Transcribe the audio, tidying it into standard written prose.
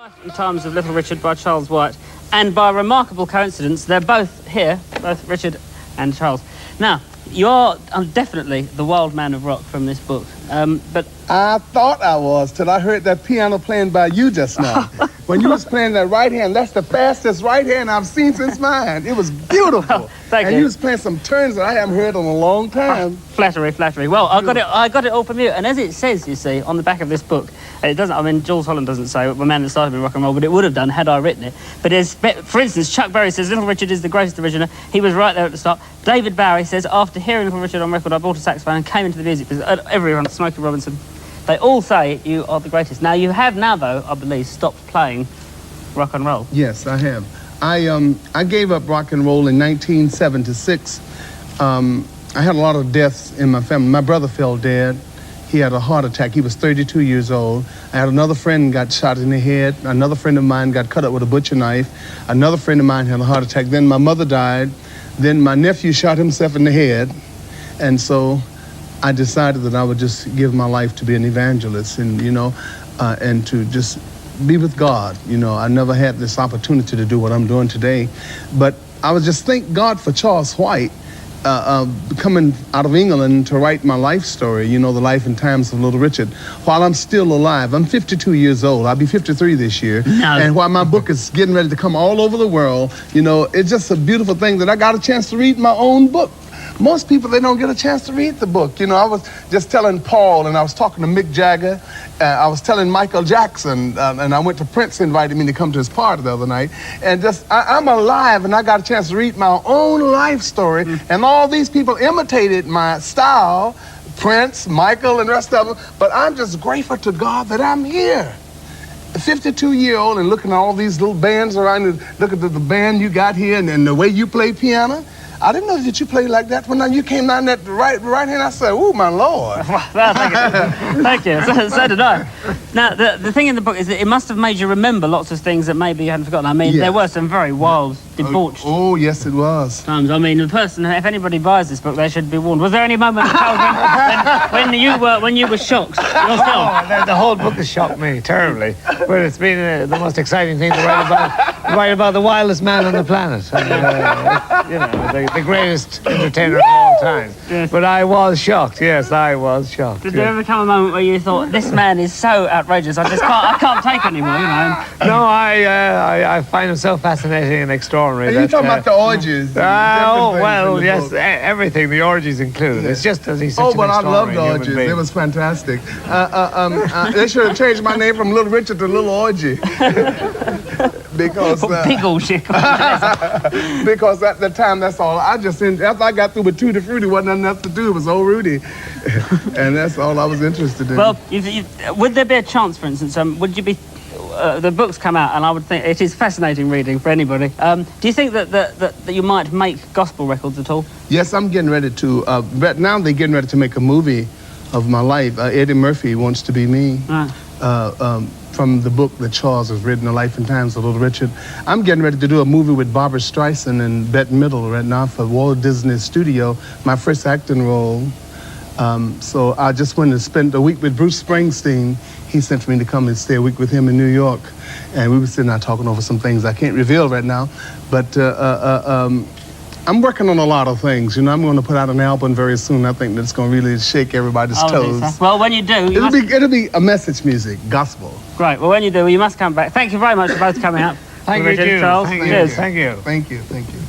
Life and Times of Little Richard by Charles White. And by a remarkable coincidence, they're both here, both Richard and Charles. Now, you're definitely the wild man of rock from this book, but... I thought I was till I heard that piano playing by you just now. When you was playing that right hand, that's the fastest right hand I've seen since mine. It was beautiful. Thank you. You was playing some turns that I haven't heard in a long time. Flattery, flattery. Well, I got it all from you. And as it says, you see, on the back of this book, it doesn't, I mean, Jools Holland doesn't say the man that started with rock and roll, but it would have done had I written it. But there's, for instance, Chuck Berry says, Little Richard is the greatest originator. He was right there at the start. David Bowie says, after hearing Little Richard on record, I bought a saxophone and came into the music business. Everyone, Smokey Robinson, they all say you are the greatest. Now, you have now, though, I believe, stopped playing rock and roll. Yes, I have. I gave up rock and roll in 1976. I had a lot of deaths in my family. My brother fell dead. He had a heart attack. He was 32 years old. I had another friend got shot in the head. Another friend of mine got cut up with a butcher knife. Another friend of mine had a heart attack. Then my mother died. Then my nephew shot himself in the head. And so I decided that I would just give my life to be an evangelist and, and to just be with God. I never had this opportunity to do what I'm doing today. But I would just thank God for Charles White coming out of England to write my life story, the life and times of Little Richard, while I'm still alive. I'm 52 years old. I'll be 53 this year. No. And while my book is getting ready to come all over the world, it's just a beautiful thing that I got a chance to read my own book. Most people, they don't get a chance to read the book. I was just telling Paul, and I was talking to Mick Jagger. I was telling Michael Jackson, and I went to Prince, invited me to come to his party the other night. And I'm alive, and I got a chance to read my own life story. And all these people imitated my style, Prince, Michael, and the rest of them. But I'm just grateful to God that I'm here. A 52-year-old and looking at all these little bands around, and look at the band you got here and the way you play piano. I didn't know that you played like that. When you came down that right hand, I said, "Ooh, my Lord!" Well, thank you. So did I. Now, the thing in the book is that it must have made you remember lots of things that maybe you hadn't forgotten. I mean, There were some very wild, debauched. Oh, yes, it was. Times. I mean, the person, if anybody buys this book, they should be warned. Was there any moment, when you were shocked yourself? Oh, the whole book has shocked me terribly. But it's been the most exciting thing to write about the wildest man on the planet. And, the greatest entertainer of all time. Yes. But I was shocked. Yes, I was shocked. Did there ever come a moment where you thought, this man is so outrageous, I can't take anymore, No, I find him so fascinating and extraordinary. Are you talking about the orgies? Yes, everything, the orgies included. Yeah. It's just that he's such an I extraordinary loved the orgies. It was fantastic. They should have changed my name from Little Richard to Little Orgy. Because big old shit. Because at the time, that's all. After I got through with Tutti Frutti, wasn't nothing else to do. It was Old Rudy, and that's all I was interested in. Well, would there be a chance, for instance, would you be? The books come out, and I would think it is fascinating reading for anybody. Do you think that you might make gospel records at all? Yes, I'm getting ready to. But now they're getting ready to make a movie of my life. Eddie Murphy Wants to Be Me. Right. From the book that Charles has written, The Life and Times of Little Richard. I'm getting ready to do a movie with Barbara Streisand and Bette Midler right now for Walt Disney Studio, my first acting role. So I just went and spent a week with Bruce Springsteen. He sent me to come and stay a week with him in New York. And we were sitting there talking over some things I can't reveal right now. But I'm working on a lot of things. I'm going to put out an album very soon. I think that's going to really shake everybody's toes. Well, when you do, it'll be a message music, gospel. Great. Well, when you do, you must come back. Thank you very much for both coming out. Thank you, Charles. Thank you. Thank you. Thank you.